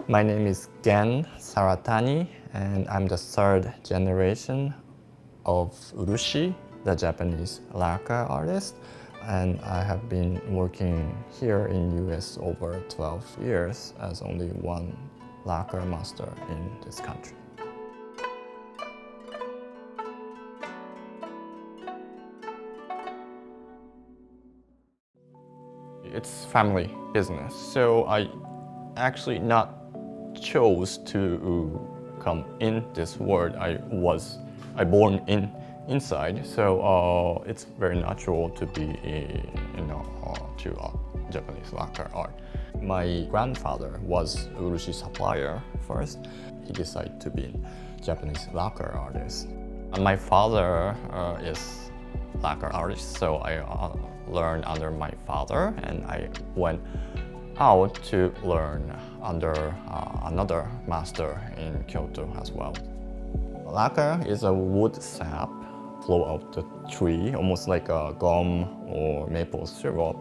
My name is Gen Saratani, and I'm the third generation of Urushi, the Japanese lacquer artist. And I have been working here in US over 12 years as only one lacquer master in this country. It's family business, so I actually not chose to come in this world. I born inside, so it's very natural to be to Japanese lacquer art. My grandfather was Urushi supplier first. He decided to be Japanese lacquer artist. And my father is lacquer artist, so I learned under my father, and I went out to learn under another master in Kyoto as well. Lacquer is a wood sap flow out the tree, almost like a gum or maple syrup.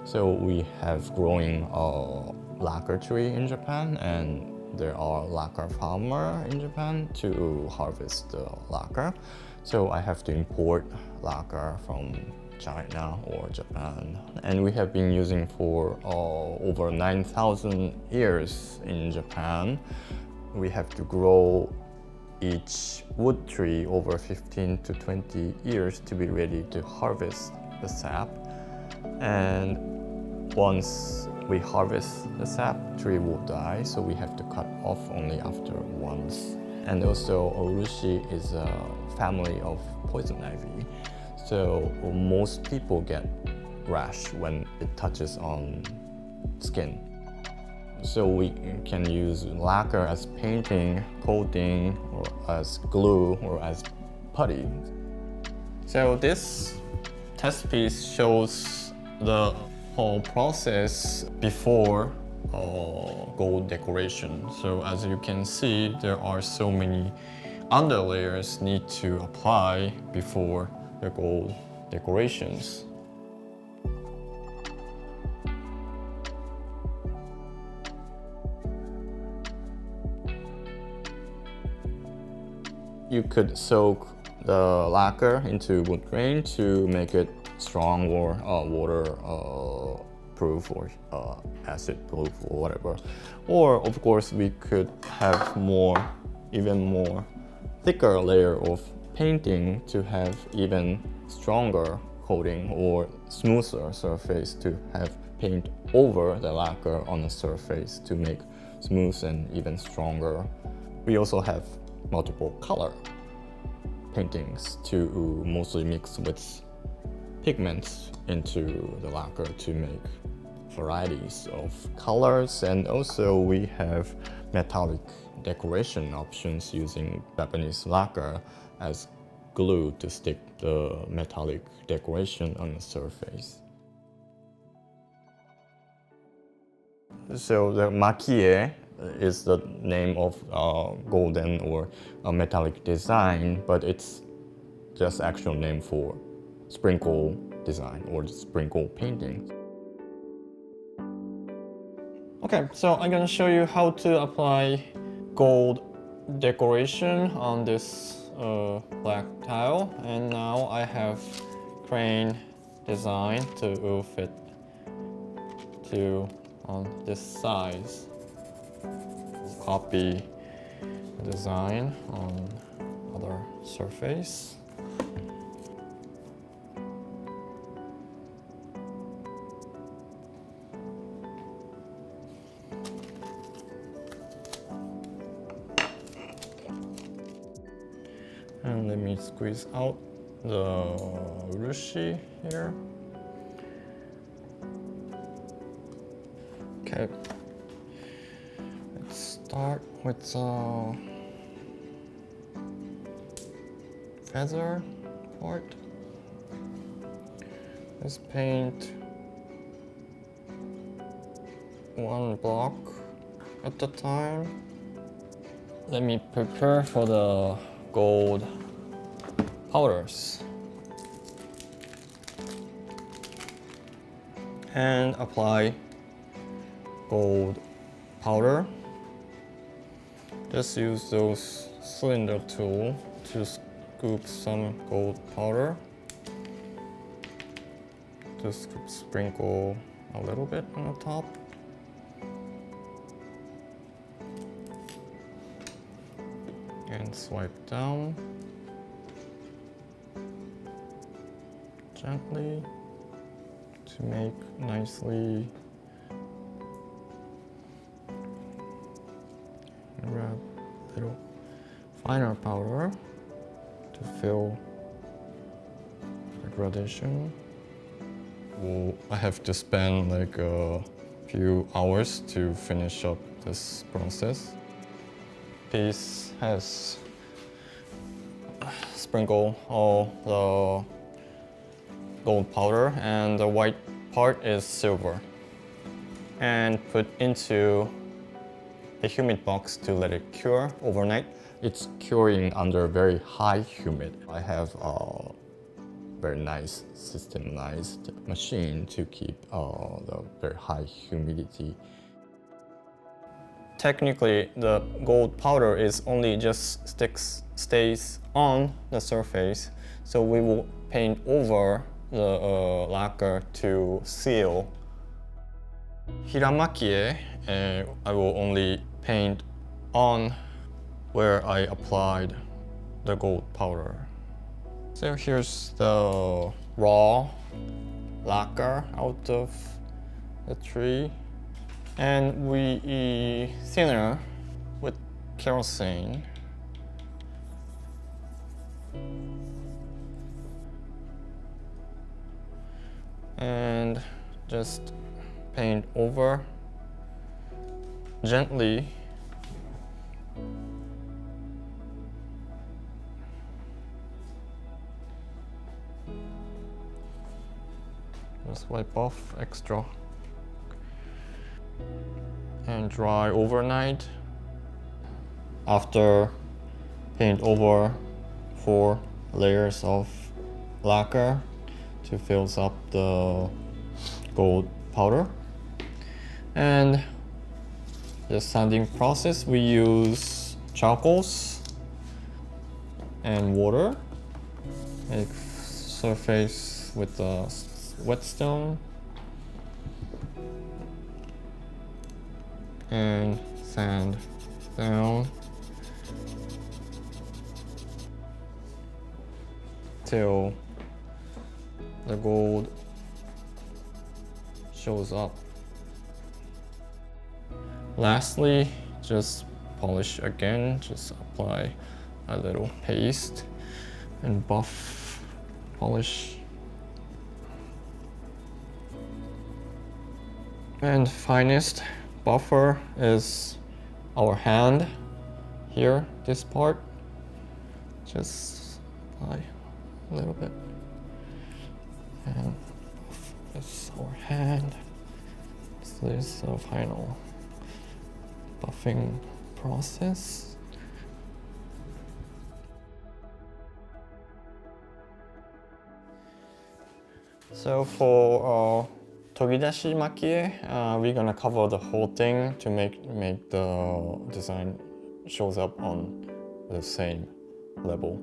So we have growing lacquer tree in Japan, and there are lacquer farmer in Japan to harvest the lacquer. So I have to import lacquer from China or Japan. And we have been using for over 9,000 years in Japan. We have to grow each wood tree over 15 to 20 years to be ready to harvest the sap. And once we harvest the sap, tree will die, so we have to cut off only after once. And also, Urushi is a family of poison ivy. So most people get rash when it touches on skin. So we can use lacquer as painting, coating, or as glue, or as putty. So this test piece shows the whole process before gold decoration. So as you can see, there are so many underlayers need to apply before the gold decorations. You could soak the lacquer into wood grain to make it strong or water proof or acid proof or whatever. Or of course we could have even more thicker layer of painting to have even stronger coating or smoother surface to have paint over the lacquer on the surface to make smooth and even stronger. We also have multiple color paintings to mostly mix with pigments into the lacquer to make varieties of colors. And also we have metallic decoration options using Japanese lacquer as glue to stick the metallic decoration on the surface. So the maki-e is the name of golden or metallic design, but it's just actual name for sprinkle design or sprinkle painting. Okay, so I'm gonna show you how to apply gold decoration on this black tile, and now I have crane design to fit to on this size. Copy the design on other surface. And let me squeeze out the Urushi here. Okay. Let's start with the feather part. Let's paint one block at a time. Let me prepare for the gold powders and apply gold powder Just use those cylinder tool to scoop some gold powder. Just sprinkle a little bit on the top. And swipe down gently to make nicely. Grab a little finer powder to fill the gradation. Well, I have to spend like a few hours to finish up this process. Piece has sprinkled all the gold powder and the white part is silver. And put into a humid box to let it cure overnight. It's curing under very high humid. I have a very nice systemized machine to keep the very high humidity. Technically, the gold powder is only just stays on the surface, so we will paint over the lacquer to seal. Hiramaki-e, I will only paint on where I applied the gold powder. So here's the raw lacquer out of the tree. And we thinner with kerosene. And just paint over gently. Just wipe off extra. And dry overnight. After paint over 4 layers of lacquer to fill up the gold powder. And the sanding process, we use charcoals and water. Make surface with the whetstone. And sand down till the gold shows up. Lastly, just polish again, just apply a little paste and buff polish. And finest buffer is our hand here, this part. Just apply a little bit. And this is our hand. So this is the final buffing process. So for Togidashi maki-e, we're gonna cover the whole thing to make the design shows up on the same level.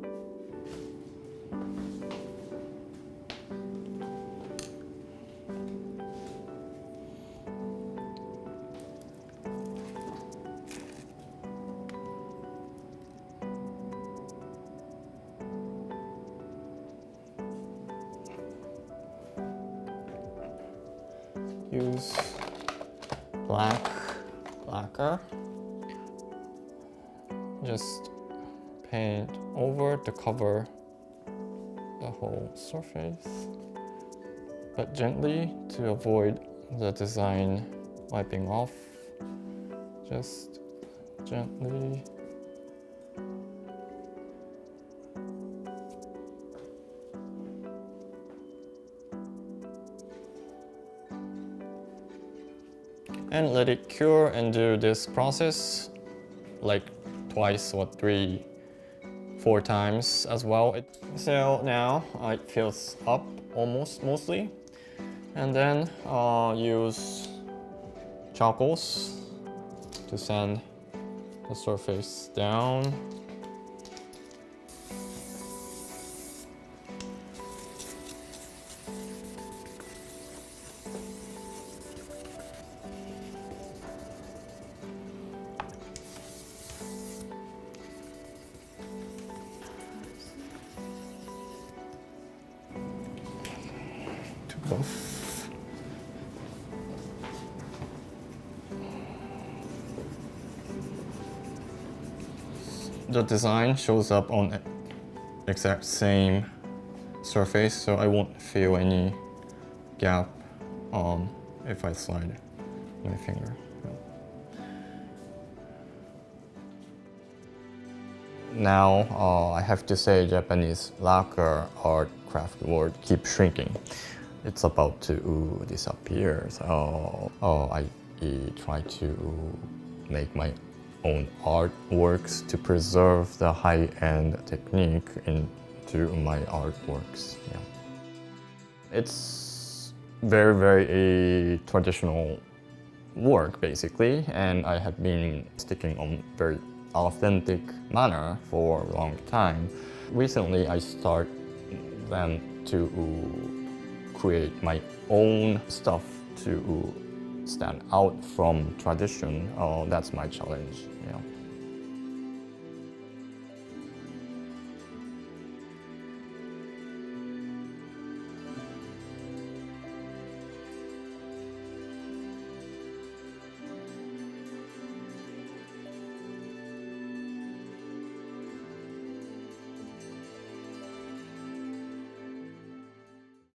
Use black lacquer. Just paint over to cover the whole surface, but gently to avoid the design wiping off. Just gently. And let it cure and do this process like twice or 3-4 times as well. So now it fills up mostly. And then use charcoals to sand the surface down. To buff. The design shows up on the exact same surface, so I won't feel any gap if I slide my finger. Now I have to say Japanese lacquer art craft world keeps shrinking. It's about to disappear. So I try to make my own artworks to preserve the high-end technique into my artworks. Yeah. It's very traditional work basically, and I have been sticking on very authentic manner for a long time. Recently I start then to create my own stuff to stand out from tradition. That's my challenge. Yeah.